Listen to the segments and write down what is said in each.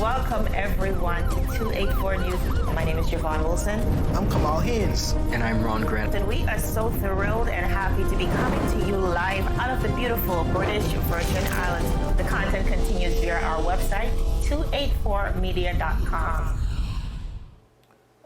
welcome everyone to 284 News. My name is Javon Wilson. I'm Kamal Haynes. And I'm Ron Grant. And we are so thrilled and happy to be coming to you live out of the beautiful British Virgin Islands. The content continues via our website, 284media.com.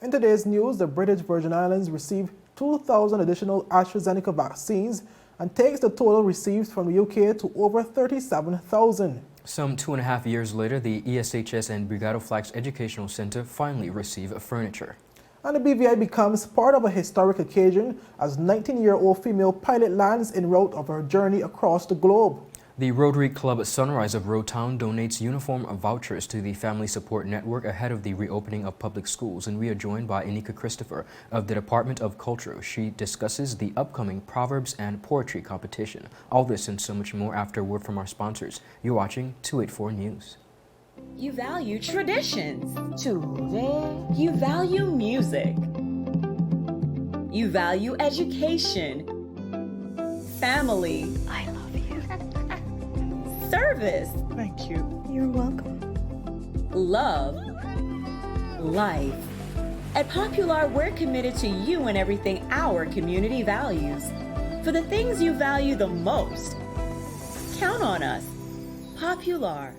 In today's news, the British Virgin Islands received 2,000 additional AstraZeneca vaccines and takes the total received from the UK to over 37,000. Some 2.5 years later, the ESHS and Flags Educational Center finally received furniture. And the BVI becomes part of a historic occasion as 19-year-old female pilot lands en route of her journey across the globe. The Rotary Club Sunrise of Rotown donates uniform vouchers to the Family Support Network ahead of the reopening of public schools. And we are joined by Anika Christopher of the Department of Culture. She discusses the upcoming Proverbs and Poetry Competition. All this and so much more after a word from our sponsors. You're watching 284 News. You value traditions. Today, you value music. You value education. Family. I love you. Service. Thank you. You're welcome. Love. Life. At Popular, we're committed to you and everything our community values. For the things you value the most, count on us. Popular.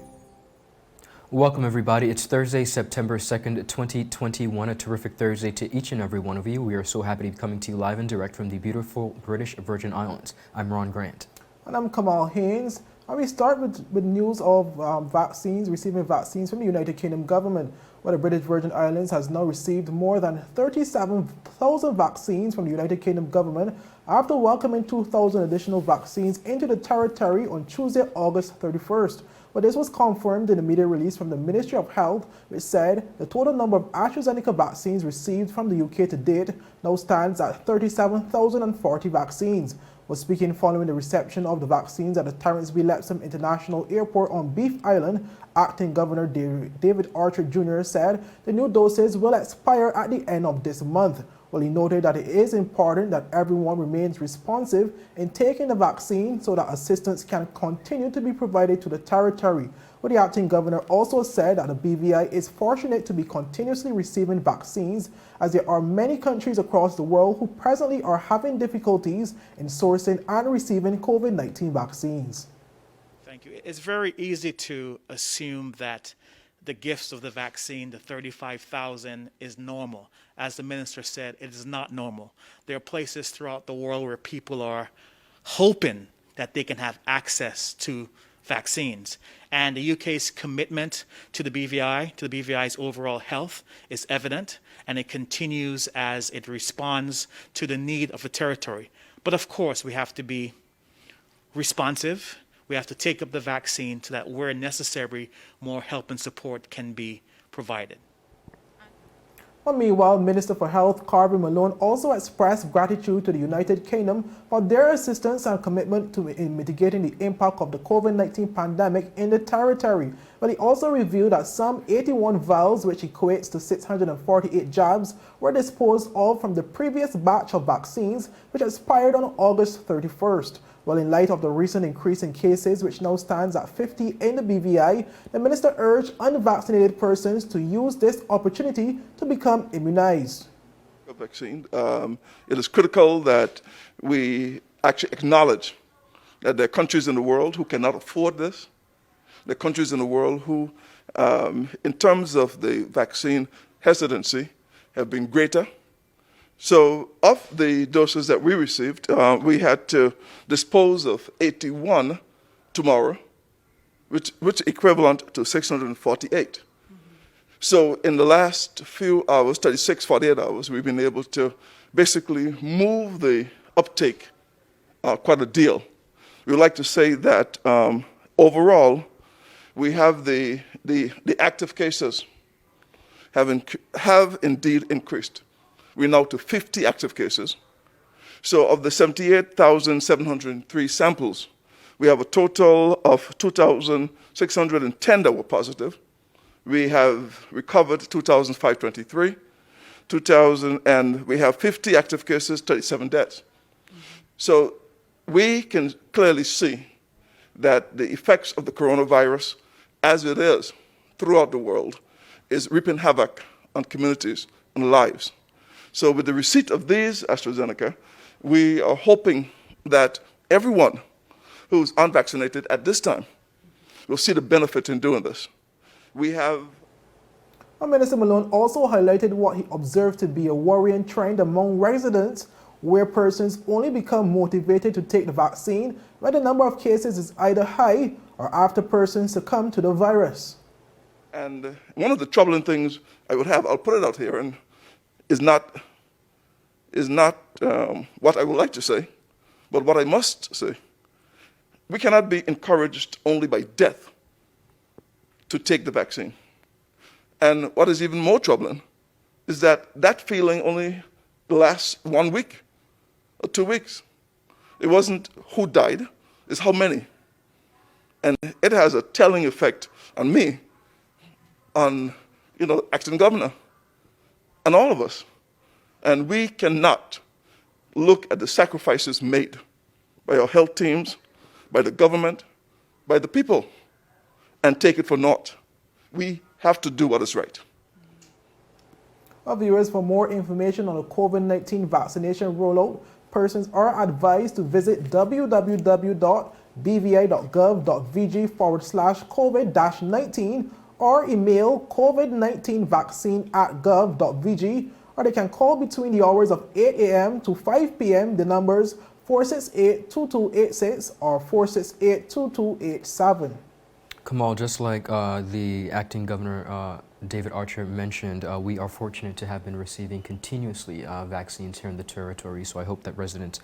Welcome everybody. It's Thursday, September 2nd, 2021. A terrific Thursday to each and every one of you. We are so happy to be coming to you live and direct from the beautiful British Virgin Islands. I'm Ron Grant. And I'm Kamal Haynes. And we start with news of receiving vaccines from the United Kingdom government, where the British Virgin Islands has now received more than 37,000 vaccines from the United Kingdom government after welcoming 2,000 additional vaccines into the territory on Tuesday, August 31st. But this was confirmed in a media release from the Ministry of Health, which said the total number of AstraZeneca vaccines received from the UK to date now stands at 37,040 vaccines. Was speaking following the reception of the vaccines at the Terence B. Lepsam International Airport on Beef Island, Acting Governor David Archer Jr. said the new doses will expire at the end of this month. Well, he noted that it is important that everyone remains responsive in taking the vaccine so that assistance can continue to be provided to the territory. But the acting governor also said that the BVI is fortunate to be continuously receiving vaccines as there are many countries across the world who presently are having difficulties in sourcing and receiving COVID-19 vaccines. Thank you. It's very easy to assume that the gifts of the vaccine, the 35,000, is normal. As the minister said, it is not normal. There are places throughout the world where people are hoping that they can have access to vaccines. And the UK's commitment to the BVI, to the BVI's overall health, is evident, and it continues as it responds to the need of the territory. But of course, we have to be responsive. We have to take up the vaccine so that where necessary, more help and support can be provided. Well, meanwhile, Minister for Health Carvin Malone also expressed gratitude to the United Kingdom for their assistance and commitment in mitigating the impact of the COVID-19 pandemic in the territory. But he also revealed that some 81 vials, which equates to 648 jabs, were disposed of from the previous batch of vaccines, which expired on August 31st. Well, in light of the recent increase in cases, which now stands at 50 in the BVI, the minister urged unvaccinated persons to use this opportunity to become immunized. Vaccine. It is critical that we actually acknowledge that there are countries in the world who cannot afford this. There are countries in the world who, in terms of the vaccine hesitancy, have been greater. So of the doses that we received, we had to dispose of 81 tomorrow, which equivalent to 648. So in the last few hours, 36, 48 hours, we've been able to basically move the uptake quite a deal. We would like to say that overall, we have the active cases have indeed increased. We're now to 50 active cases. So of the 78,703 samples, we have a total of 2,610 that were positive. We have recovered 2,523, and we have 50 active cases, 37 deaths. So we can clearly see that the effects of the coronavirus, as it is throughout the world is reaping havoc on communities and lives. So with the receipt of these AstraZeneca, we are hoping that everyone who's unvaccinated at this time will see the benefit in doing this. We have Minister Malone also highlighted what he observed to be a worrying trend among residents, where persons only become motivated to take the vaccine when the number of cases is either high or after persons succumb to the virus. And one of the troubling things I would have, I'll put it out here, and is not what I would like to say, but what I must say. We cannot be encouraged only by death to take the vaccine. And what is even more troubling is that that feeling only lasts 1 week or 2 weeks. It wasn't who died, it's how many. And it has a telling effect on me, on acting governor, and all of us. And we cannot look at the sacrifices made by our health teams, by the government, by the people, and take it for naught. We have to do what is right. Our viewers, for more information on the COVID-19 vaccination rollout, persons are advised to visit www.bvi.gov.vg/COVID-19 or email covid19vaccine@gov.vg, or they can call between the hours of 8 a.m. to 5 p.m. the numbers 468-2286 or 468-2287. Kamal, just like the acting governor David Archer mentioned, we are fortunate to have been receiving continuously vaccines here in the territory, so I hope that residents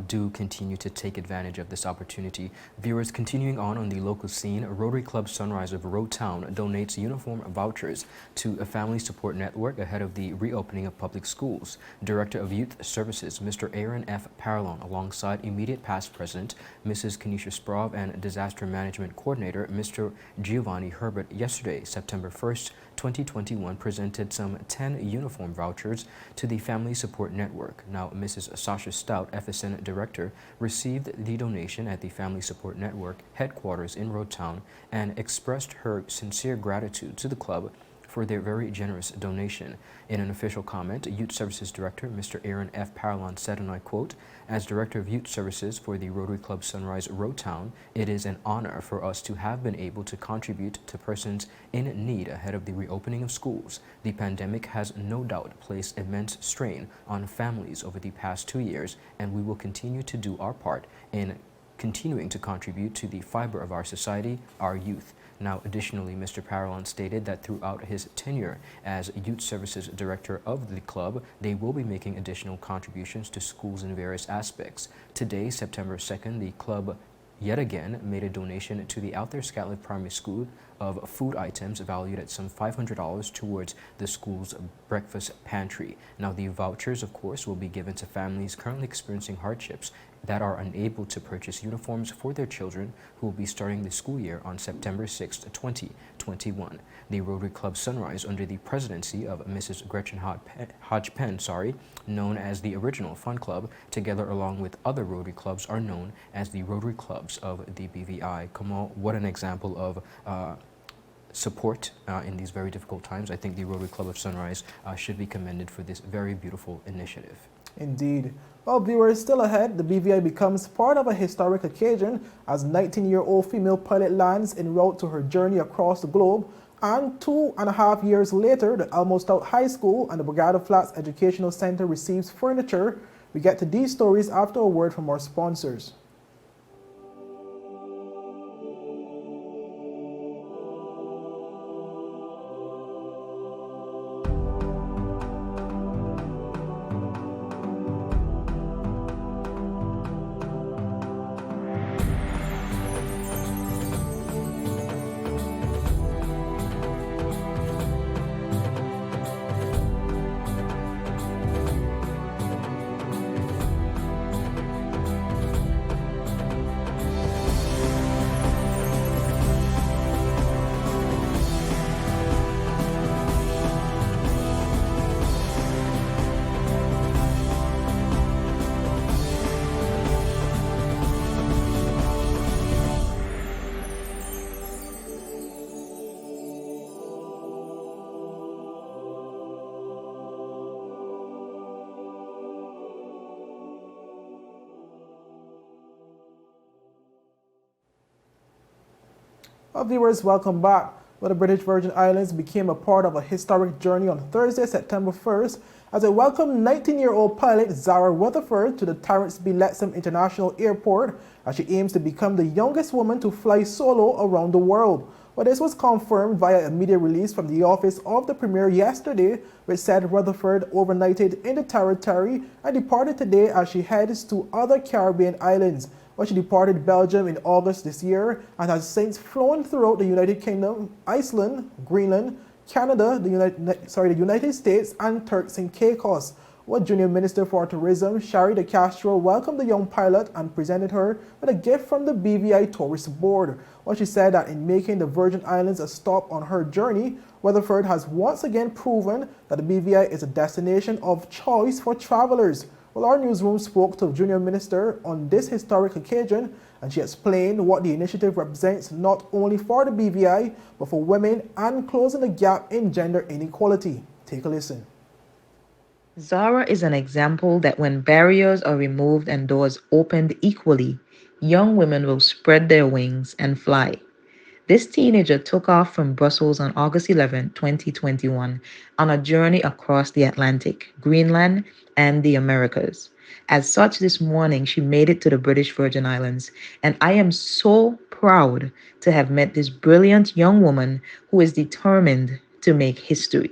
do continue to take advantage of this opportunity. Viewers, continuing on the local scene, Rotary Club Sunrise of Road Town donates uniform vouchers to a family support network ahead of the reopening of public schools. Director of Youth Services, Mr. Aaron F. Paralon, alongside immediate past president, Mrs. Kenesha Sprov, and Disaster Management Coordinator, Mr. Giovanni Herbert, yesterday, September 1st, 2021, presented some 10 uniform vouchers to the Family Support Network. Now, Mrs. Sasha Stout, FSN Director, received the donation at the Family Support Network headquarters in Road Town and expressed her sincere gratitude to the club for their very generous donation. In an official comment, Youth Services Director Mr. Aaron F. Paralon said, and I quote, "As Director of Youth Services for the Rotary Club Sunrise Road Town, it is an honor for us to have been able to contribute to persons in need ahead of the reopening of schools. The pandemic has no doubt placed immense strain on families over the past 2 years, and we will continue to do our part in continuing to contribute to the fiber of our society, our youth." Now, additionally, Mr. Paralon stated that throughout his tenure as Youth Services Director of the club, they will be making additional contributions to schools in various aspects. Today, September 2nd, the club yet again made a donation to the Out There Scotland Primary School of food items valued at some $500 towards the school's breakfast pantry. Now, the vouchers, of course, will be given to families currently experiencing hardships that are unable to purchase uniforms for their children who will be starting the school year on September 6, 2021. The Rotary Club Sunrise, under the presidency of Mrs. Gretchen Hodgpen, known as the original Fun Club, together along with other Rotary Clubs, are known as the Rotary Clubs of the BVI. Kamal, what an example of support in these very difficult times. I think the Rotary Club of Sunrise should be commended for this very beautiful initiative. Indeed. Well, viewers, still ahead, the BVI becomes part of a historic occasion as 19-year-old female pilot lands en route to her journey across the globe, and 2.5 years later, the Elmo Stout High School and the Brigada Flats Educational Center receives furniture. We get to these stories after a word from our sponsors. Well, viewers, welcome back. Well, the British Virgin Islands became a part of a historic journey on Thursday, September 1st, as it welcomed 19-year-old pilot Zara Weatherford to the Terrence B. Lettsome International Airport, as she aims to become the youngest woman to fly solo around the world. Well, this was confirmed via a media release from the office of the Premier yesterday, which said Rutherford overnighted in the territory and departed today as she heads to other Caribbean islands. Well, she departed Belgium in August this year and has since flown throughout the United Kingdom, Iceland, Greenland, Canada, the United States, and Turks and Caicos. Well, Junior Minister for Tourism, Shari De Castro, welcomed the young pilot and presented her with a gift from the BVI Tourist Board. Well, she said that in making the Virgin Islands a stop on her journey, Weatherford has once again proven that the BVI is a destination of choice for travelers. Well, our newsroom spoke to Junior Minister on this historic occasion, and she explained what the initiative represents not only for the BVI, but for women and closing the gap in gender inequality. Take a listen. Zara is an example that when barriers are removed and doors opened equally, young women will spread their wings and fly. This teenager took off from Brussels on August 11, 2021, on a journey across the Atlantic, Greenland, and the Americas. As such, this morning she made it to the British Virgin Islands, and I am so proud to have met this brilliant young woman who is determined to make history.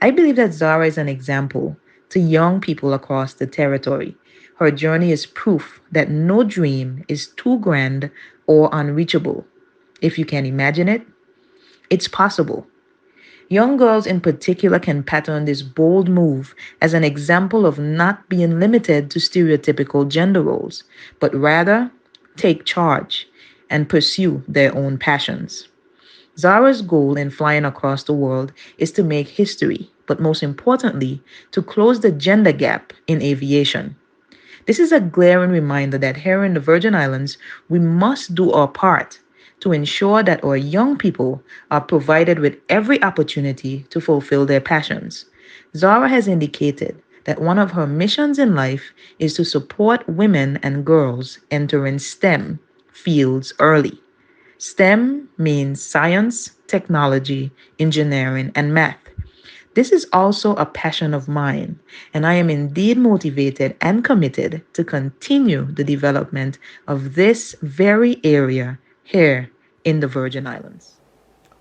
I believe that Zara is an example to young people across the territory. Her journey is proof that no dream is too grand or unreachable. If you can imagine it, it's possible. Young girls in particular can pattern this bold move as an example of not being limited to stereotypical gender roles, but rather take charge and pursue their own passions. Zara's goal in flying across the world is to make history, but most importantly, to close the gender gap in aviation. This is a glaring reminder that here in the Virgin Islands, we must do our part to ensure that our young people are provided with every opportunity to fulfill their passions. Zara has indicated that one of her missions in life is to support women and girls entering STEM fields early. STEM means science, technology, engineering, and math. This is also a passion of mine, and I am indeed motivated and committed to continue the development of this very area here in the Virgin Islands.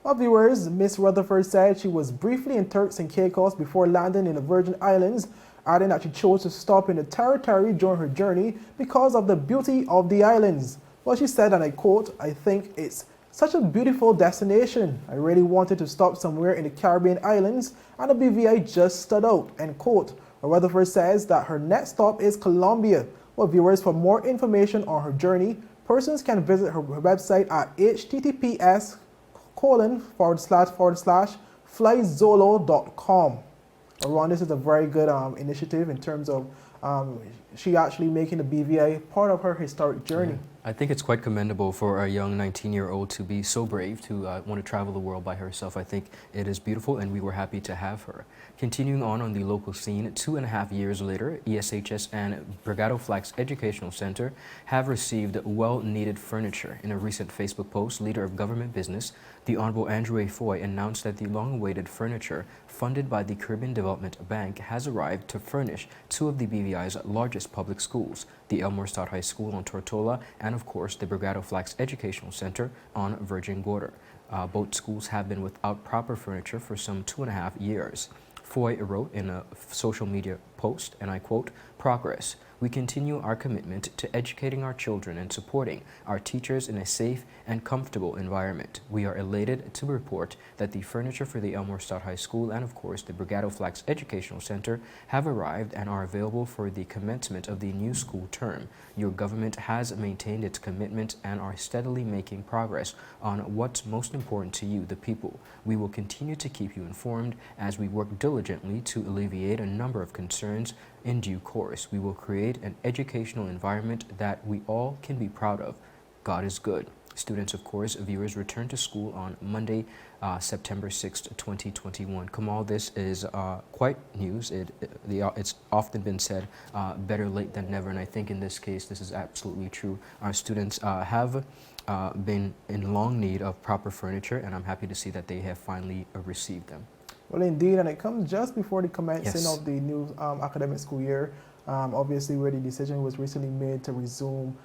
Well, viewers, Miss Rutherford said she was briefly in Turks and Caicos before landing in the Virgin Islands, adding that she chose to stop in the territory during her journey because of the beauty of the islands. Well, she said, and I quote, "I think it's such a beautiful destination. I really wanted to stop somewhere in the Caribbean islands, and the BVI just stood out," end quote. Well, Rutherford says that her next stop is Colombia. Well, viewers, for more information on her journey, persons can visit her website at https://flyzolo.com. Ron, this is a very good initiative in terms of she actually making the BVI part of her historic journey. Yeah. I think it's quite commendable for a young 19-year-old to be so brave to want to travel the world by herself. I think it is beautiful, and we were happy to have her. Continuing on the local scene, 2.5 years later, ESHS and Brigado Flax Educational Center have received well-needed furniture. In a recent Facebook post, Leader of Government Business, the Honorable Andrew A. Foy, announced that the long-awaited furniture funded by the Caribbean Development Bank has arrived to furnish two of the BVI's largest public schools, the Elmore Stout High School on Tortola and, of course, the Brigado Flax Educational Center on Virgin Gorda. Both schools have been without proper furniture for some 2.5 years. Foy wrote in a social media post, and I quote, "Progress. We continue our commitment to educating our children and supporting our teachers in a safe and comfortable environment. We are elated to report that the furniture for the Elmore Stout High School and, of course, the Brigado Flax Educational Center have arrived and are available for the commencement of the new school term. Your government has maintained its commitment and are steadily making progress on what's most important to you, the people. We will continue to keep you informed as we work diligently to alleviate a number of concerns. In due course, we will create an educational environment that we all can be proud of. God is good." Students, of course, viewers, return to school on Monday, September 6th, 2021. Kamal, this is quite news. It's often been said, better late than never, and I think in this case, this is absolutely true. Our students have been in long need of proper furniture, and I'm happy to see that they have finally received them. Well, indeed, and it comes just before the commencing Yes. of the new academic school year, obviously where the decision was recently made to resume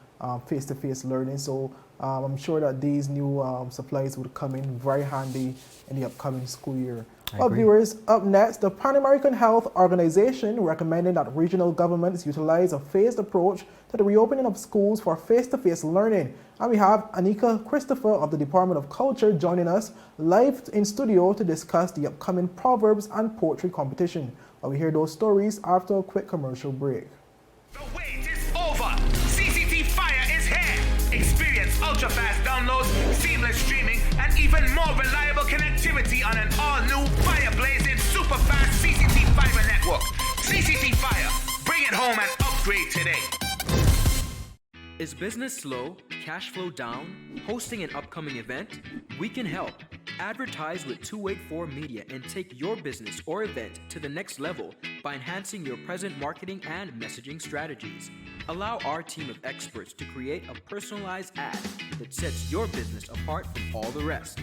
face-to-face learning. So I'm sure that these new supplies would come in very handy in the upcoming school year. Well, viewers, up next, the Pan American Health Organization recommended that regional governments utilize a phased approach to the reopening of schools for face-to-face learning. And we have Anika Christopher of the Department of Culture joining us live in studio to discuss the upcoming Proverbs and Poetry Competition. We hear those stories after a quick commercial break. The wait is over. CCT Fire is here. Experience ultra-fast downloads, seamless streaming, and even more reliable connectivity on an all-new fire-blazing super-fast CCT Fiber network. CCT Fire. Bring it home and upgrade today. Is business slow? Cash flow down? Hosting an upcoming event? We can help. Advertise with 284 Media and take your business or event to the next level by enhancing your present marketing and messaging strategies. Allow our team of experts to create a personalized ad that sets your business apart from all the rest.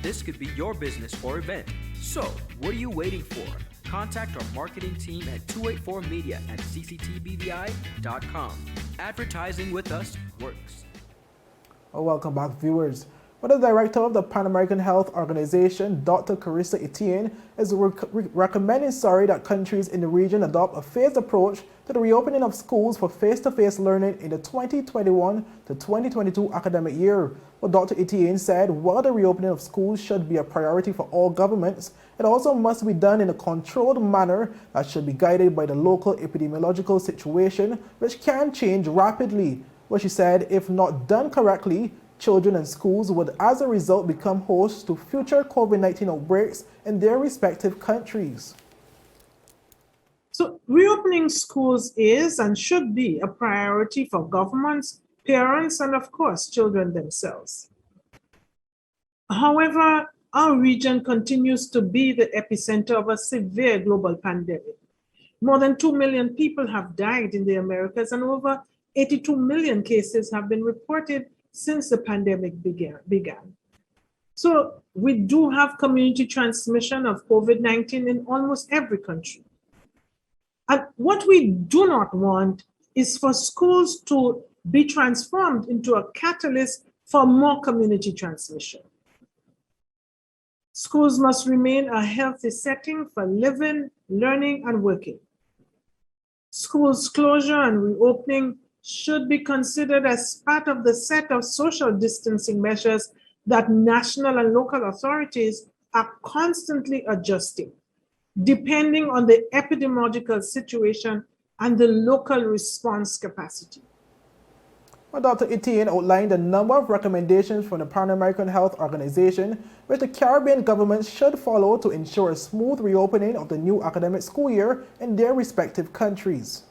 This could be your business or event. So, what are you waiting for? Contact our marketing team at 284media at cctbvi.com. Advertising with us works. Welcome back, viewers. Well, the director of the Pan American Health Organization, Dr. Carissa Etienne, is recommending that countries in the region adopt a phased approach to the reopening of schools for face-to-face learning in the 2021 to 2022 academic year. Well, Dr. Etienne said while the reopening of schools should be a priority for all governments, it also must be done in a controlled manner that should be guided by the local epidemiological situation, which can change rapidly. Well, she said if not done correctly, children and schools would as a result become hosts to future COVID-19 outbreaks in their respective countries. So reopening schools is and should be a priority for governments, parents, and of course, children themselves. However, our region continues to be the epicenter of a severe global pandemic. More than 2 million people have died in the Americas, and over 82 million cases have been reported since the pandemic began. So we do have community transmission of COVID-19 in almost every country. And what we do not want is for schools to be transformed into a catalyst for more community transmission. Schools must remain a healthy setting for living, learning, and working. Schools closure and reopening should be considered as part of the set of social distancing measures that national and local authorities are constantly adjusting, depending on the epidemiological situation and the local response capacity. Well, Dr. Etienne outlined a number of recommendations from the Pan American Health Organization, which the Caribbean governments should follow to ensure a smooth reopening of the new academic school year in their respective countries.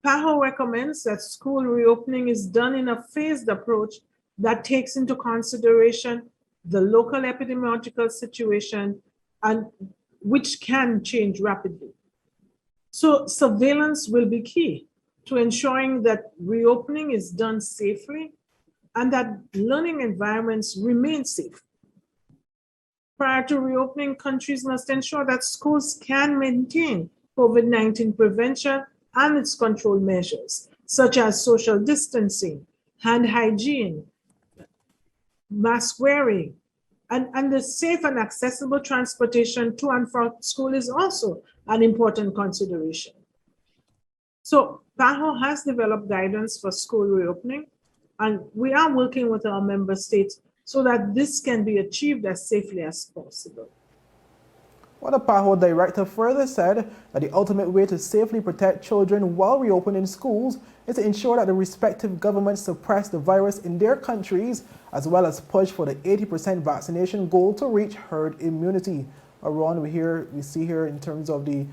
PAHO recommends that school reopening is done in a phased approach that takes into consideration the local epidemiological situation and which can change rapidly. So surveillance will be key to ensuring that reopening is done safely and that learning environments remain safe. Prior to reopening, countries must ensure that schools can maintain COVID-19 prevention and its control measures, such as social distancing, hand hygiene, mask wearing, and the safe and accessible transportation to and from school is also an important consideration. So PAHO has developed guidance for school reopening, and we are working with our member states so that this can be achieved as safely as possible. Well, the PAHO director further said that the ultimate way to safely protect children while reopening schools is to ensure that the respective governments suppress the virus in their countries, as well as push for the 80% vaccination goal to reach herd immunity. Ron, we see here in terms of the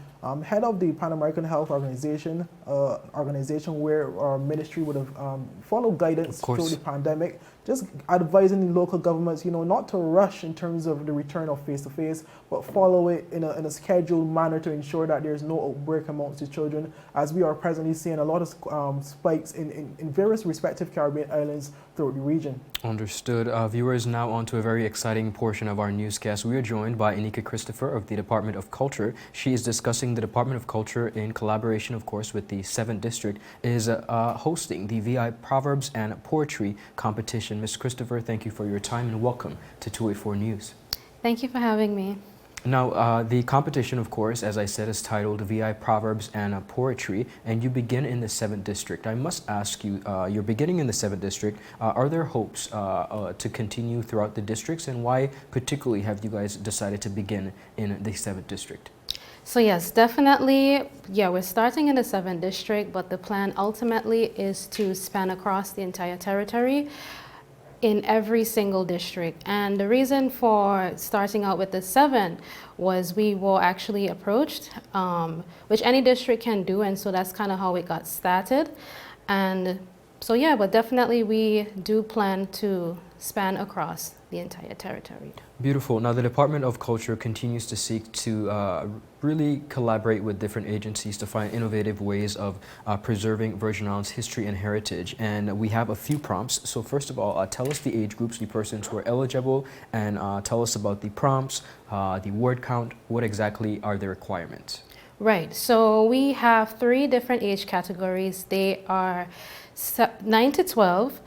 head of the Pan American Health Organization, organization where our ministry would have followed guidance through the pandemic, just advising the local governments, not to rush in terms of the return of face-to-face, but follow it in a scheduled manner to ensure that there's no outbreak amongst the children, as we are presently seeing a lot of spikes in various respective Caribbean islands throughout the region. Understood. Viewers, now on to a very exciting portion of our newscast. We are joined by Anika Christopher of the Department of Culture. She is discussing the Department of Culture, in collaboration, of course, with the 7th District, is hosting the VI Proverbs and Poetry Competition. Ms. Christopher, thank you for your time and welcome to 284 News. Thank you for having me. Now, the competition, of course, as I said, is titled VI Proverbs and Poetry, and you begin in the 7th District. I must ask you, you're beginning in the 7th District. Are there hopes to continue throughout the districts, and why particularly have you guys decided to begin in the 7th District? So yes, definitely, we're starting in the 7th District, but the plan ultimately is to span across the entire territory in every single district. And the reason for starting out with the 7 was we were actually approached, which any district can do, and so that's kind of how it got started. And so but definitely we do plan to span across the entire territory. Beautiful. Now, the Department of Culture continues to seek to really collaborate with different agencies to find innovative ways of preserving Virgin Islands history and heritage. And we have a few prompts. So first of all, tell us the age groups, the persons who are eligible, and tell us about the prompts, the word count. What exactly are the requirements? Right. So we have 3 different age categories. They are 9 to 12,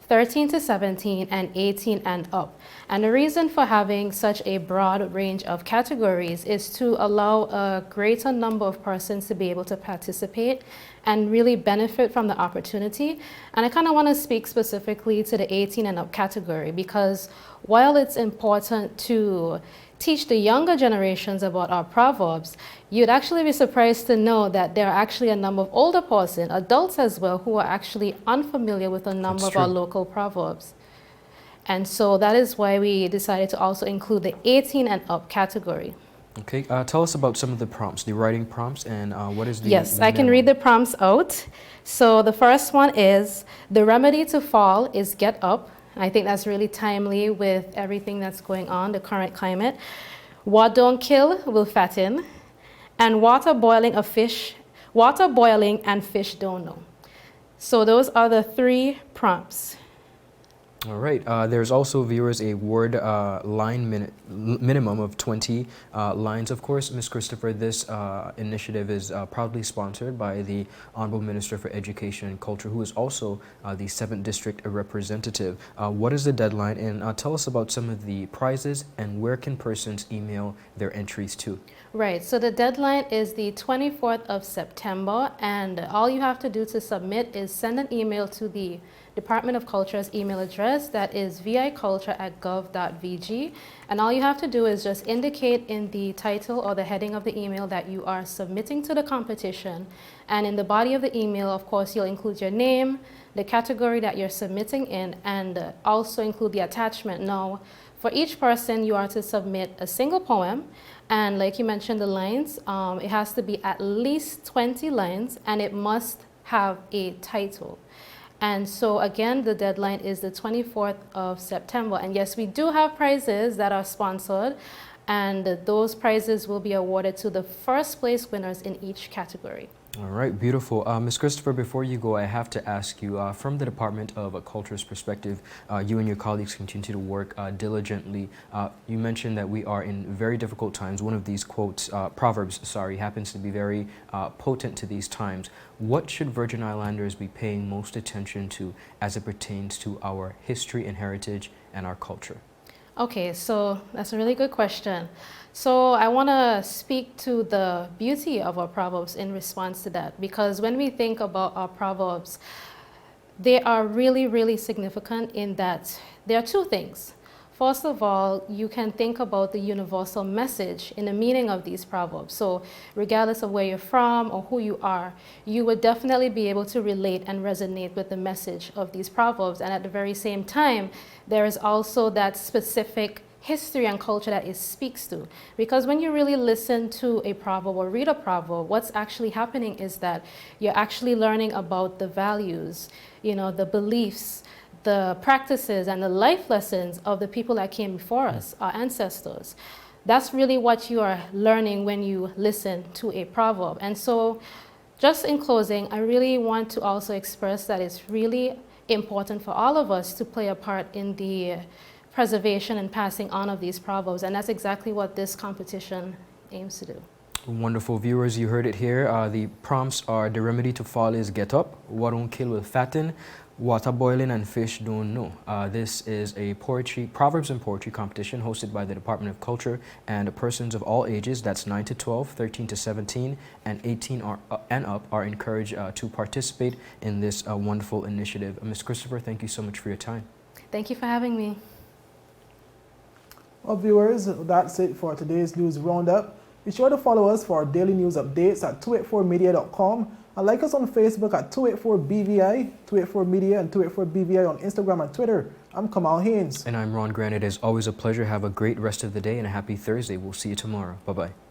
13 to 17, and 18 and up. And the reason for having such a broad range of categories is to allow a greater number of persons to be able to participate and really benefit from the opportunity. And I kind of want to speak specifically to the 18 and up category, because while it's important to teach the younger generations about our proverbs, you'd actually be surprised to know that there are actually a number of older persons, adults as well, who are actually unfamiliar with a number of our local proverbs. And so that is why we decided to also include the 18 and up category. Okay, tell us about some of the prompts, the writing prompts, and what is the... Yes, I can read the prompts out. So the first one is, the remedy to fall is get up. I think that's really timely with everything that's going on, the current climate. What don't kill will fatten. And water boiling and fish don't know. So those are the 3 prompts. All right. There's also, viewers, a word line minimum of 20 lines. Of course, Ms. Christopher, this initiative is proudly sponsored by the Honorable Minister for Education and Culture, who is also the 7th District representative. What is the deadline? And tell us about some of the prizes and where can persons email their entries to? Right. So the deadline is the 24th of September, and all you have to do to submit is send an email to the Department of Culture's email address, that is viculture@gov.vg, and all you have to do is just indicate in the title or the heading of the email that you are submitting to the competition, and in the body of the email, of course, you'll include your name, the category that you're submitting in, and also include the attachment. Now, for each person, you are to submit a single poem, and like you mentioned, the lines, it has to be at least 20 lines, and it must have a title. And so again, the deadline is the 24th of September. And yes, we do have prizes that are sponsored, and those prizes will be awarded to the first place winners in each category. All right, beautiful. Ms. Christopher, before you go, I have to ask you, from the Department of Culture's perspective, you and your colleagues continue to work diligently. You mentioned that we are in very difficult times. One of these quotes, proverbs, happens to be very potent to these times. What should Virgin Islanders be paying most attention to as it pertains to our history and heritage and our culture? Okay, so that's a really good question. So I want to speak to the beauty of our proverbs in response to that, because when we think about our proverbs, they are really, really significant in that there are 2 things. First of all, you can think about the universal message in the meaning of these proverbs. So regardless of where you're from or who you are, you would definitely be able to relate and resonate with the message of these proverbs. And at the very same time, there is also that specific history and culture that it speaks to. Because when you really listen to a proverb or read a proverb, what's actually happening is that you're actually learning about the values, you know, the beliefs, the practices and the life lessons of the people that came before us, our ancestors. That's really what you are learning when you listen to a proverb. And so, just in closing, I really want to also express that it's really important for all of us to play a part in the preservation and passing on of these proverbs, and that's exactly what this competition aims to do. Wonderful viewers, you heard it here. The prompts are: the remedy to fall is get up, what don't kill will fatten, water boiling and fish don't know. This is a Proverbs and Poetry Competition hosted by the Department of Culture, and persons of all ages, that's 9 to 12, 13 to 17, and 18 and up, are encouraged to participate in this wonderful initiative. Ms. Christopher, thank you so much for your time. Thank you for having me. Well, viewers, that's it for today's news roundup. Be sure to follow us for our daily news updates at 284media.com and like us on Facebook at 284BVI, 284media, and 284BVI on Instagram and Twitter. I'm Kamal Haynes. And I'm Ron Grant. It is always a pleasure. Have a great rest of the day and a happy Thursday. We'll see you tomorrow. Bye-bye.